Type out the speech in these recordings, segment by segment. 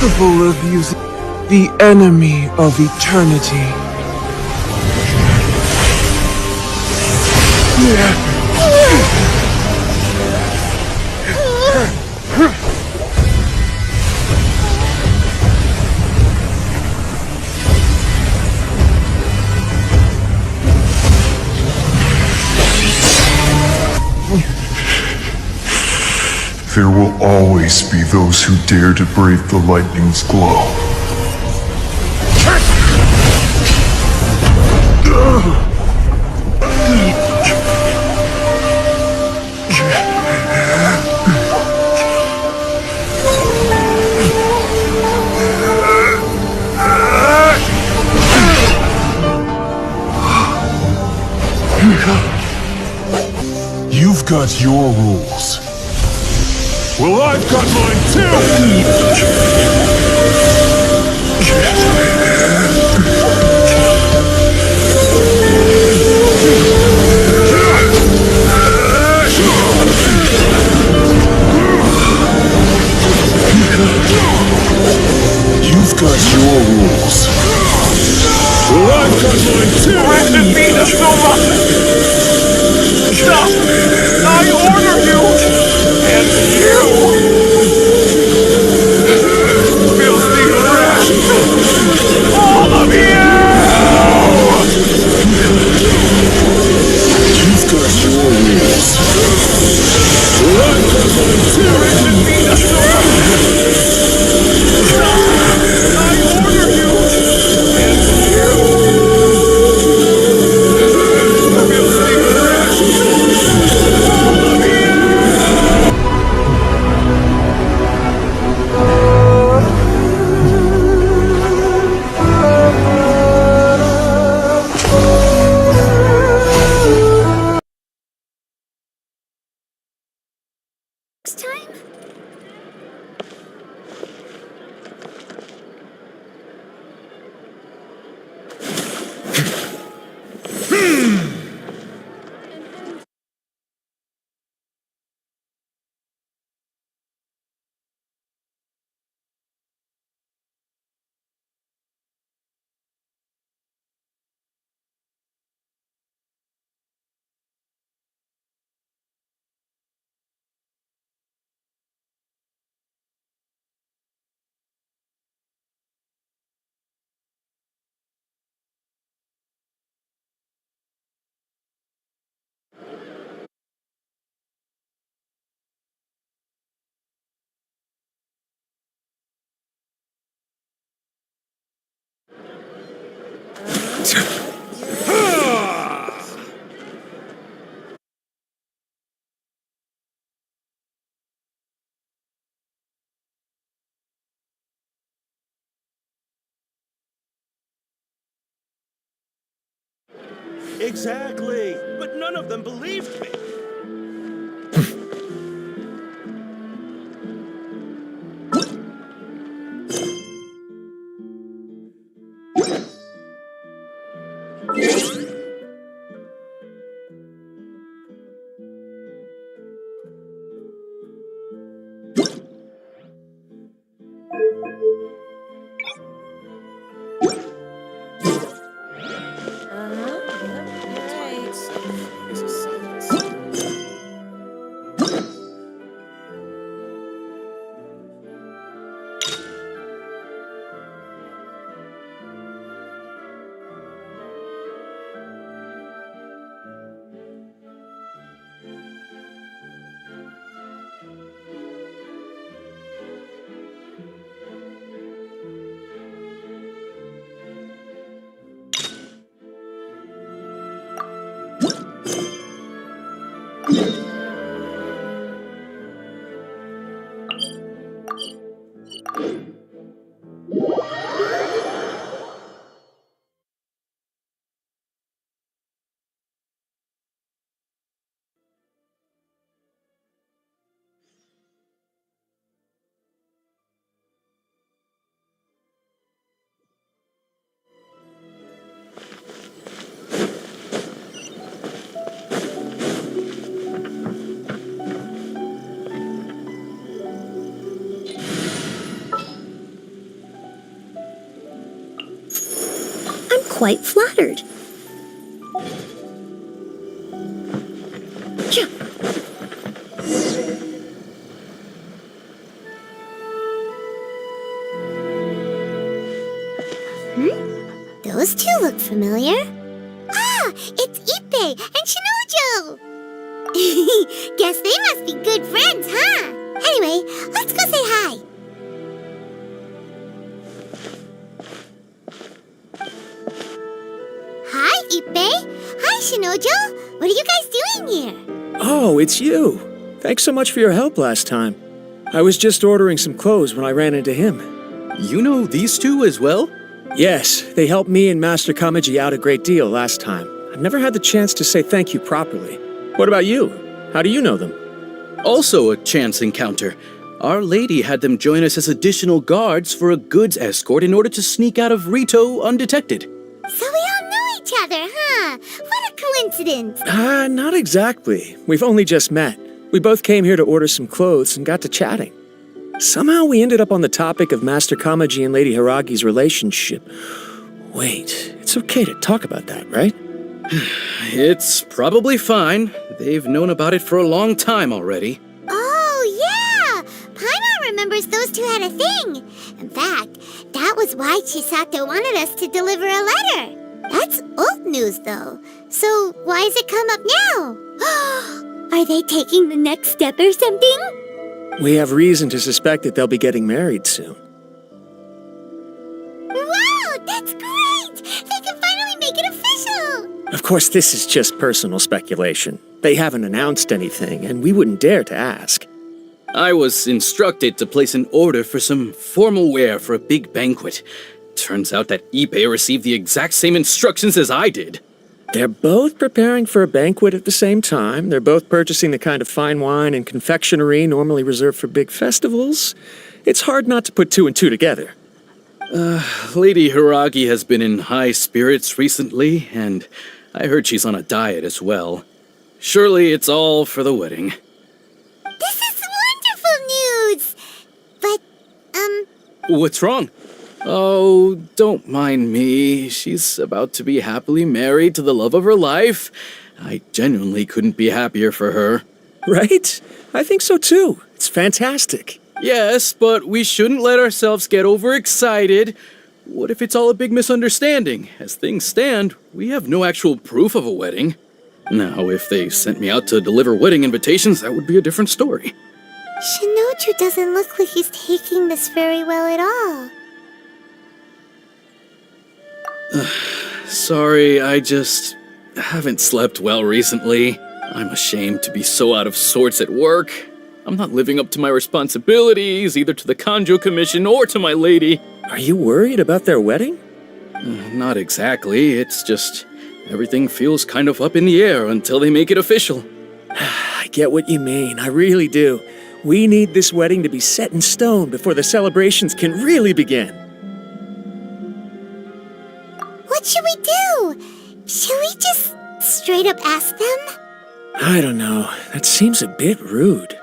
Capable of using the enemy of eternity. There will always be those who dare to brave the lightning's glow. You've got your rules. Well, I've got mine too! You've got your rules. Well, I've got mine too! Brandon beat us so much! Stop! I order you! And you! Filthy rat! All of you! You've got your rules. Well, I've got mine too! Brandon beat us so much! Stop! I order you! And you! Filthy rat! All of you! Next time? Exactly! But none of them believed me! quite flattered. Those two look familiar. Ah, it's Ippei and Shinojo! Guess they must be good friends, huh? Anyway, let's go say hi. Hi, Ippei. Hi, Shinojo. What are you guys doing here? Oh, it's you. Thanks so much for your help last time. I was just ordering some clothes when I ran into him. You know these two as well? Yes, they helped me and Master Kamaji out a great deal last time. I've never had the chance to say thank you properly. What about you? How do you know them? Also a chance encounter. Our lady had them join us as additional guards for a goods escort in order to sneak out of Rito undetected. So we all know each other, huh? What a coincidence. Not exactly. We've only just met. We both came here to order some clothes and got to chatting. Somehow we ended up on the topic of Master Kamaji and Lady Hiragi's relationship. Wait, it's okay to talk about that, right? It's probably fine. They've known about it for a long time already. Oh, yeah! Paimon remembers those two had a thing. In fact, that was why Chisato wanted us to deliver a letter. That's old news, though. So why has it come up now? Are they taking the next step or something? We have reason to suspect that they'll be getting married soon. Wow, that's great! They can finally make it official! Of course, this is just personal speculation. They haven't announced anything, and we wouldn't dare to ask. I was instructed to place an order for some formal wear for a big banquet. Turns out that Ippei received the exact same instructions as I did. They're both preparing for a banquet at the same time. They're both purchasing the kind of fine wine and confectionery normally reserved for big festivals. It's hard not to put two and two together. Lady Hiragi has been in high spirits recently, and I heard she's on a diet as well. Surely it's all for the wedding. This is wonderful news! But, What's wrong? Oh, don't mind me. She's about to be happily married to the love of her life. I genuinely couldn't be happier for her. Right? I think so too. It's fantastic. Yes, but we shouldn't let ourselves get overexcited. What if it's all a big misunderstanding? As things stand, we have no actual proof of a wedding. Now, if they sent me out to deliver wedding invitations, that would be a different story. Shinoju doesn't look like he's taking this very well at all. Sorry, I just haven't slept well recently. I'm ashamed to be so out of sorts at work. I'm not living up to my responsibilities, either to the Kanjo Commission or to my lady. Are you worried about their wedding? Not exactly, it's just everything feels kind of up in the air until they make it official. I get what you mean, I really do. We need this wedding to be set in stone before the celebrations can really begin. What should we do? Should we just straight up ask them? I don't know, that seems a bit rude.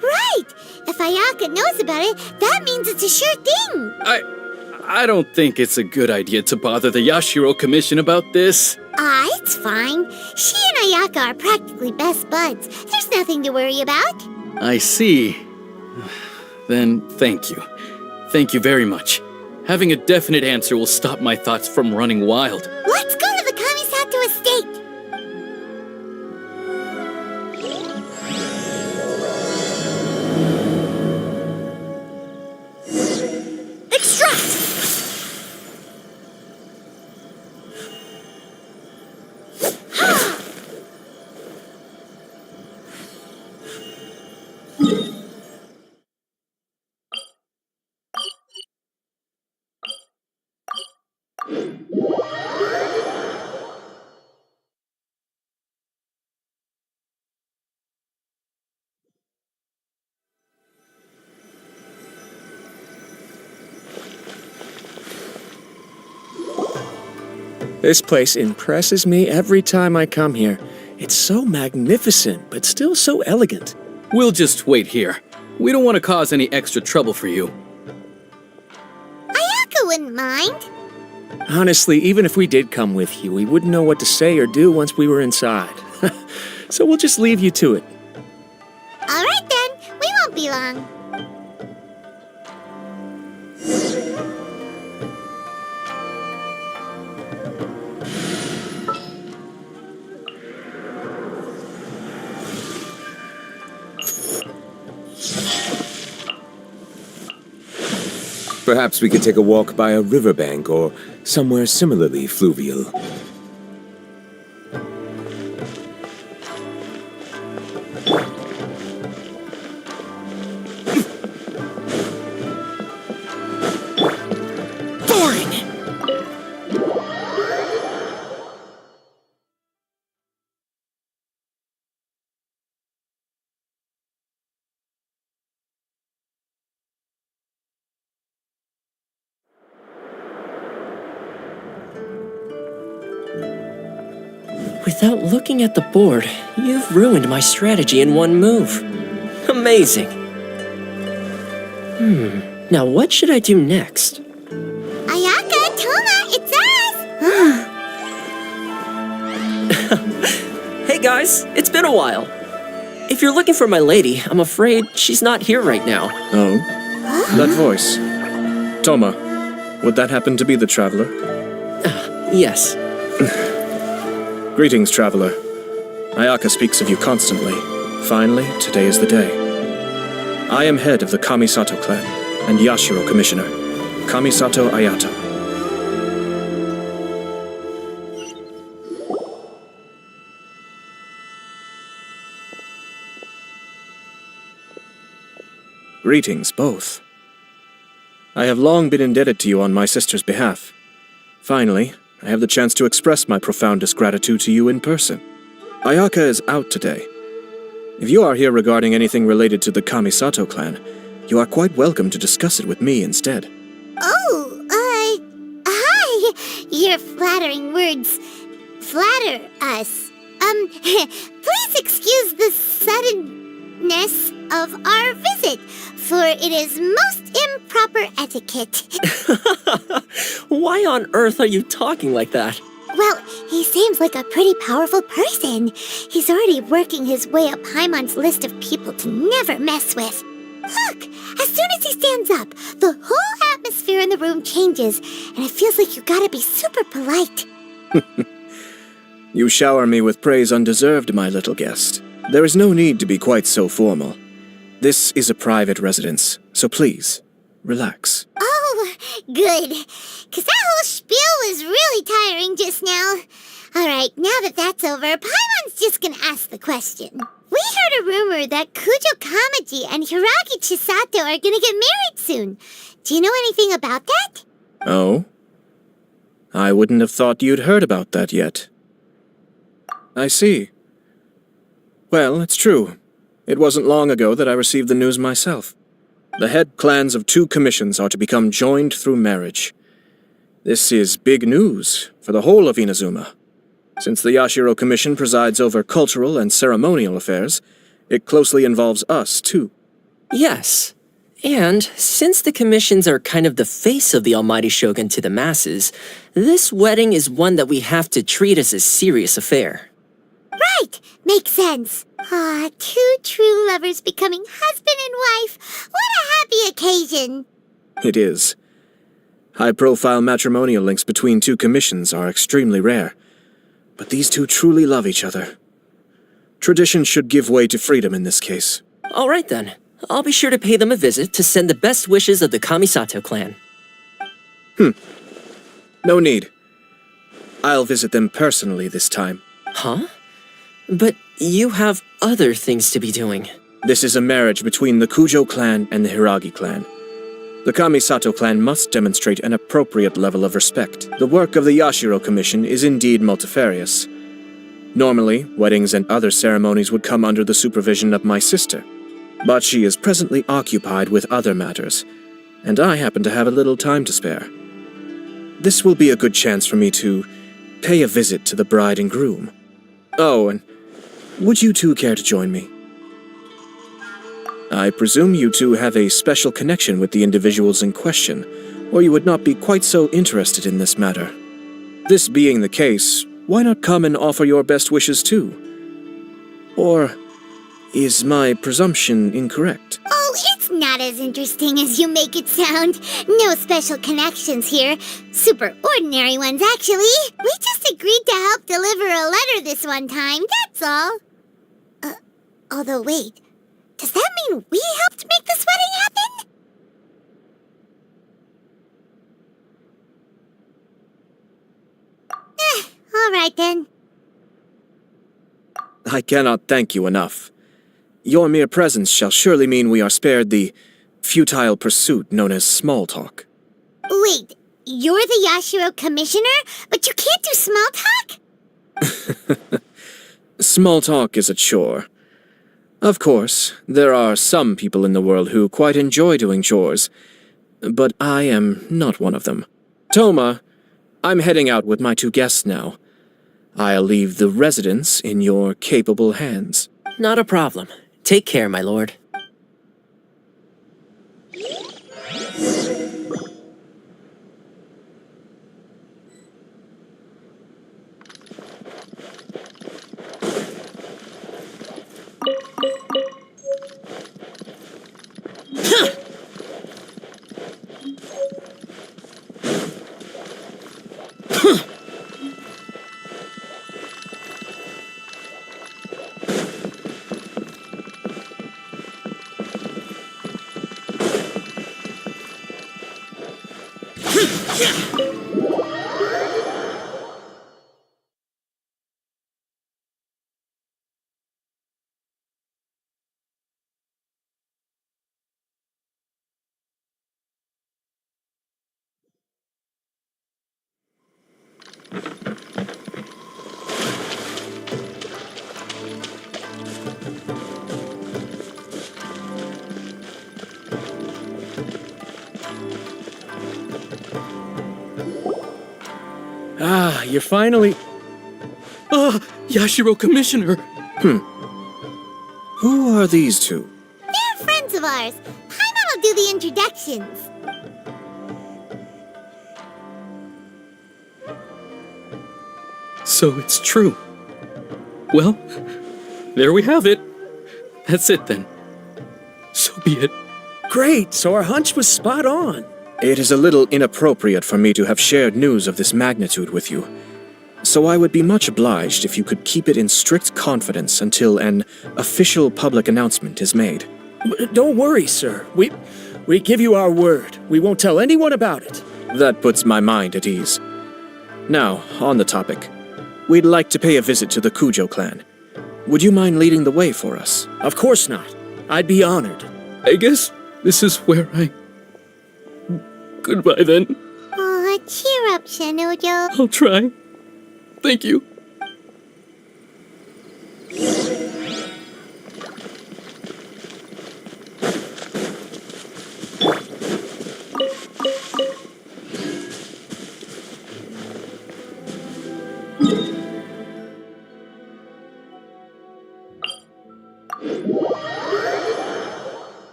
Right! If Ayaka knows about it, that means it's a sure thing! I don't think it's a good idea to bother the Yashiro Commission about this. It's fine. She and Ayaka are practically best buds. There's nothing to worry about. I see. Then thank you. Thank you very much. Having a definite answer will stop my thoughts from running wild. Let's go to the Kamisato estate! Extract! This place impresses me every time I come here. It's so magnificent, but still so elegant. We'll just wait here. We don't want to cause any extra trouble for you. mind. Honestly, even if we did come with you, we wouldn't know what to say or do once we were inside. So we'll just leave you to it. All right then, we won't be long. Perhaps we could take a walk by a riverbank or somewhere similarly fluvial. Without looking at the board, you've ruined my strategy in one move. Amazing. Now what should I do next? Ayaka, Toma, it's us! Hey guys, it's been a while. If you're looking for my lady, I'm afraid she's not here right now. Oh? That voice. Toma, would that happen to be the traveler? Yes. Greetings, traveler. Ayaka speaks of you constantly. Finally, today is the day. I am head of the Kamisato clan and Yashiro commissioner, Kamisato Ayato. Greetings, both. I have long been indebted to you on my sister's behalf. Finally, I have the chance to express my profoundest gratitude to you in person. Ayaka is out today. If you are here regarding anything related to the Kamisato clan, you are quite welcome to discuss it with me instead. Oh, hi! Your flattering words flatter us. Please excuse the suddenness of our visit, for it is most improper etiquette. Why on earth are you talking like that? Well, he seems like a pretty powerful person. He's already working his way up Paimon's list of people to never mess with. Look, as soon as he stands up, the whole atmosphere in the room changes, and it feels like you gotta be super polite. You shower me with praise undeserved, my little guest. There is no need to be quite so formal. This is a private residence, so please, relax. Oh, good. 'Cause that whole spiel was really tiring just now. Alright, now that that's over, Paimon's just gonna ask the question. We heard a rumor that Kujo Kamaji and Hiragi Chisato are gonna get married soon. Do you know anything about that? Oh? I wouldn't have thought you'd heard about that yet. I see. Well, it's true. It wasn't long ago that I received the news myself. The head clans of 2 commissions are to become joined through marriage. This is big news for the whole of Inazuma. Since the Yashiro Commission presides over cultural and ceremonial affairs, it closely involves us, too. Yes. And since the commissions are kind of the face of the Almighty Shogun to the masses, this wedding is one that we have to treat as a serious affair. Right, makes sense. Ah, 2 true lovers becoming husband and wife. What a happy occasion. It is. High-profile matrimonial links between 2 commissions are extremely rare. But these 2 truly love each other. Tradition should give way to freedom in this case. All right then. I'll be sure to pay them a visit to send the best wishes of the Kamisato clan. No need. I'll visit them personally this time. Huh? But you have other things to be doing. This is a marriage between the Kujo clan and the Hiragi clan. The Kamisato clan must demonstrate an appropriate level of respect. The work of the Yashiro Commission is indeed multifarious. Normally, weddings and other ceremonies would come under the supervision of my sister. But she is presently occupied with other matters, and I happen to have a little time to spare. This will be a good chance for me to pay a visit to the bride and groom. Oh, and would you 2 care to join me? I presume you 2 have a special connection with the individuals in question, or you would not be quite so interested in this matter. This being the case, why not come and offer your best wishes too? Or is my presumption incorrect? Oh, it's not as interesting as you make it sound. No special connections here. Super ordinary ones, actually. We just agreed to help deliver a letter this one time, that's all. Although, wait. Does that mean we helped make this wedding happen? All right then. I cannot thank you enough. Your mere presence shall surely mean we are spared the futile pursuit known as small talk. Wait, you're the Yashiro commissioner, but you can't do small talk? Small talk is a chore. Of course, there are some people in the world who quite enjoy doing chores, but I am not one of them. Toma, I'm heading out with my 2 guests now. I'll leave the residence in your capable hands. Not a problem. Take care, my lord. Ah, you're finally... Yashiro Commissioner! Who are these 2? They're friends of ours. Paimon will do the introductions. So it's true. Well, there we have it. That's it then. So be it. Great, so our hunch was spot on. It is a little inappropriate for me to have shared news of this magnitude with you, so I would be much obliged if you could keep it in strict confidence until an official public announcement is made. Don't worry, sir. We give you our word. We won't tell anyone about it. That puts my mind at ease. Now, on the topic. We'd like to pay a visit to the Kujo clan. Would you mind leading the way for us? Of course not. I'd be honored. I guess this is where I... Goodbye then. Aw, cheer up, Shanojo. I'll try. Thank you.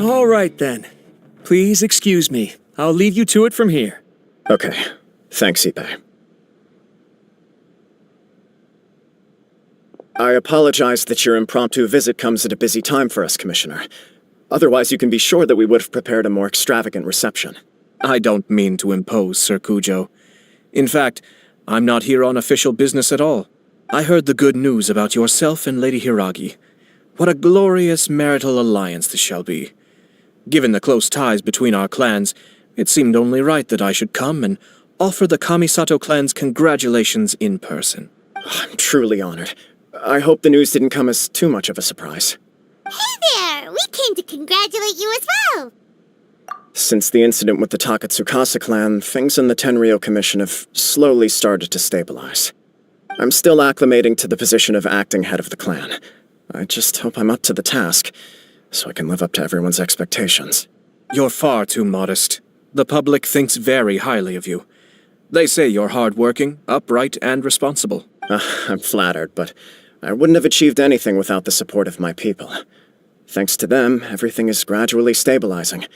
All right, then. Please excuse me. I'll leave you to it from here. Okay. Thanks, Ippei. I apologize that your impromptu visit comes at a busy time for us, Commissioner. Otherwise, you can be sure that we would have prepared a more extravagant reception. I don't mean to impose, Sir Kujo. In fact, I'm not here on official business at all. I heard the good news about yourself and Lady Hiragi. What a glorious marital alliance this shall be. Given the close ties between our clans, it seemed only right that I should come and offer the Kamisato clan's congratulations in person. I'm truly honored. I hope the news didn't come as too much of a surprise. Hey there! We came to congratulate you as well! Since the incident with the Takatsukasa clan, things in the Tenryou Commission have slowly started to stabilize. I'm still acclimating to the position of acting head of the clan. I just hope I'm up to the task, so I can live up to everyone's expectations. You're far too modest. The public thinks very highly of you. They say you're hardworking, upright, and responsible. I'm flattered, but I wouldn't have achieved anything without the support of my people. Thanks to them, everything is gradually stabilizing,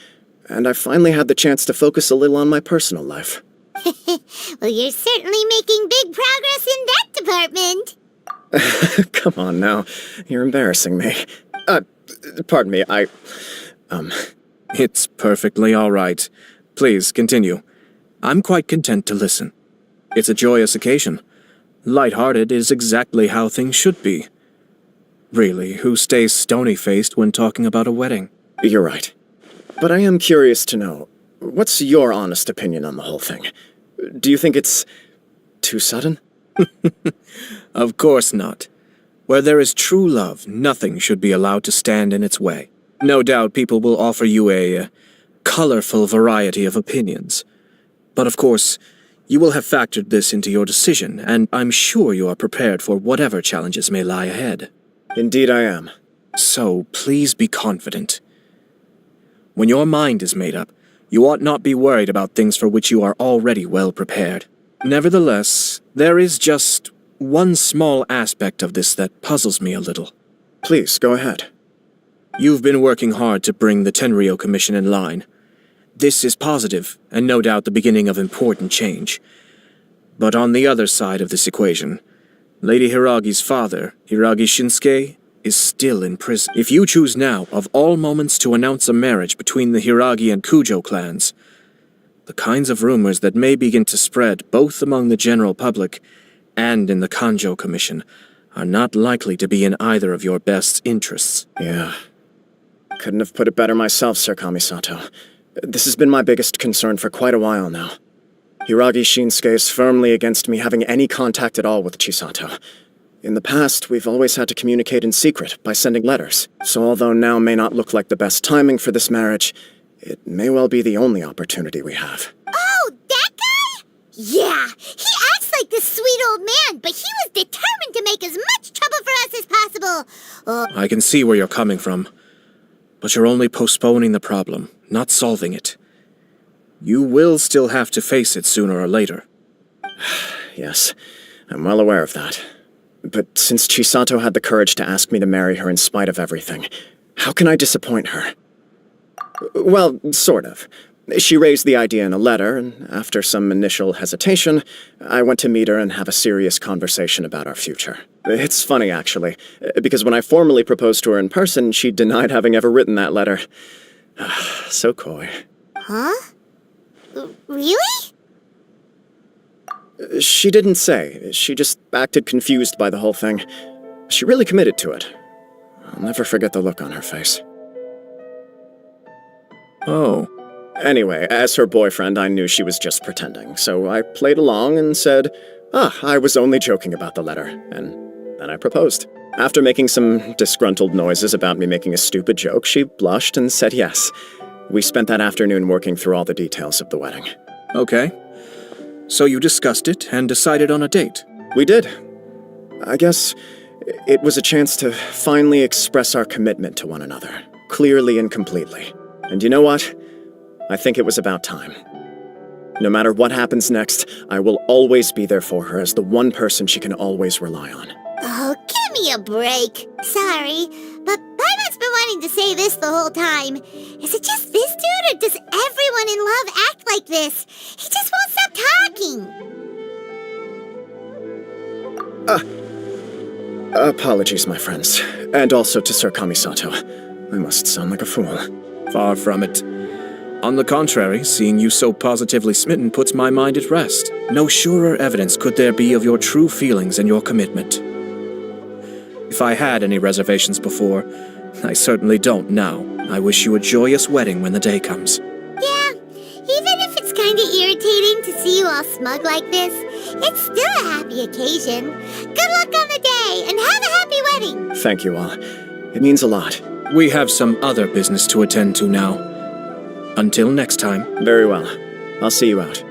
and I've finally had the chance to focus a little on my personal life. Well, you're certainly making big progress in that department. Come on now, you're embarrassing me. Pardon me, It's perfectly all right. Please, continue. I'm quite content to listen. It's a joyous occasion. Light-hearted is exactly how things should be. Really, who stays stony-faced when talking about a wedding? You're right. But I am curious to know, what's your honest opinion on the whole thing? Do you think it's too sudden? Of course not. Where there is true love, nothing should be allowed to stand in its way. No doubt people will offer you a colorful variety of opinions. But of course, you will have factored this into your decision, and I'm sure you are prepared for whatever challenges may lie ahead. Indeed I am. So please be confident. When your mind is made up, you ought not be worried about things for which you are already well prepared. Nevertheless, there is just one small aspect of this that puzzles me a little. Please, go ahead. You've been working hard to bring the Tenryou Commission in line. This is positive, and no doubt the beginning of important change. But on the other side of this equation, Lady Hiragi's father, Hiragi Shinsuke, is still in prison. If you choose now, of all moments, to announce a marriage between the Hiragi and Kujo clans, the kinds of rumors that may begin to spread both among the general public and in the Kanjo Commission are not likely to be in either of your best interests. Yeah. Couldn't have put it better myself, Sir Kamisato. This has been my biggest concern for quite a while now. Hiragi Shinsuke is firmly against me having any contact at all with Chisato. In the past, we've always had to communicate in secret by sending letters. So although now may not look like the best timing for this marriage, it may well be the only opportunity we have. Oh, that guy? Yeah, he acts like this sweet old man, but he was determined to make as much trouble for us as possible. I can see where you're coming from. But you're only postponing the problem, not solving it. You will still have to face it sooner or later. Yes, I'm well aware of that. But since Chisato had the courage to ask me to marry her in spite of everything, how can I disappoint her? Well, sort of. She raised the idea in a letter, and after some initial hesitation, I went to meet her and have a serious conversation about our future. It's funny, actually, because when I formally proposed to her in person, she denied having ever written that letter. So coy. Huh? Really? She didn't say. She just acted confused by the whole thing. She really committed to it. I'll never forget the look on her face. Oh. Anyway, as her boyfriend, I knew she was just pretending, so I played along and said, I was only joking about the letter, and then I proposed. After making some disgruntled noises about me making a stupid joke, she blushed and said yes. We spent that afternoon working through all the details of the wedding. Okay. So you discussed it and decided on a date? We did. I guess it was a chance to finally express our commitment to one another, clearly and completely. And you know what? I think it was about time. No matter what happens next, I will always be there for her as the one person she can always rely on. Oh, give me a break. Sorry, but Paimon's been wanting to say this the whole time. Is it just this dude, or does everyone in love act like this? He just won't stop talking. Apologies, my friends. And also to Sir Kamisato. I must sound like a fool. Far from it. On the contrary, seeing you so positively smitten puts my mind at rest. No surer evidence could there be of your true feelings and your commitment. If I had any reservations before, I certainly don't now. I wish you a joyous wedding when the day comes. Yeah, even if it's kinda irritating to see you all smug like this. It's still a happy occasion. Good luck on the day, and have a happy wedding! Thank you all. It means a lot. We have some other business to attend to now. Until next time. Very well. I'll see you out.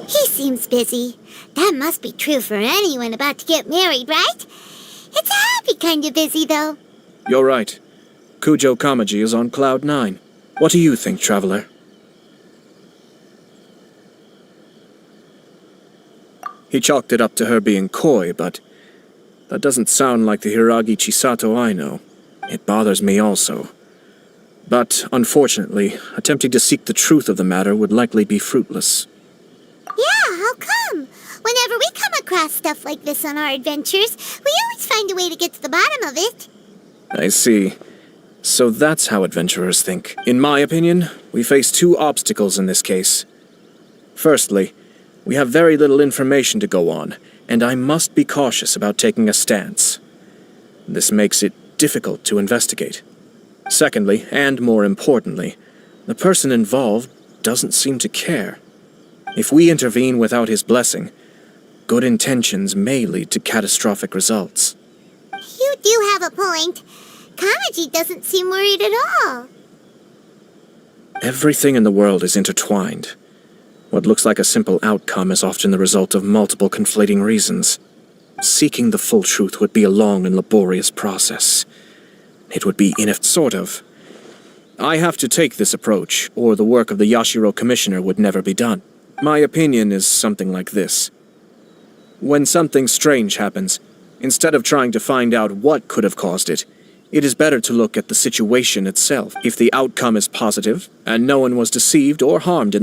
He seems busy. That must be true for anyone about to get married, right? It's a happy kind of busy, though. You're right. Kujo Kamaji is on cloud 9. What do you think, Traveler? He chalked it up to her being coy, but that doesn't sound like the Hiragi Chisato I know. It bothers me also. But, unfortunately, attempting to seek the truth of the matter would likely be fruitless. Yeah, how come? Whenever we come across stuff like this on our adventures, we always find a way to get to the bottom of it. I see. So that's how adventurers think. In my opinion, we face two obstacles in this case. Firstly, we have very little information to go on, and I must be cautious about taking a stance. This makes it difficult to investigate. Secondly, and more importantly, the person involved doesn't seem to care. If we intervene without his blessing, good intentions may lead to catastrophic results. You do have a point. Kamaji doesn't seem worried at all. Everything in the world is intertwined. What looks like a simple outcome is often the result of multiple conflating reasons. Seeking the full truth would be a long and laborious process. It would be sort of. I have to take this approach, or the work of the Yashiro Commissioner would never be done. My opinion is something like this. When something strange happens, instead of trying to find out what could have caused it, it is better to look at the situation itself. If the outcome is positive, and no one was deceived or harmed in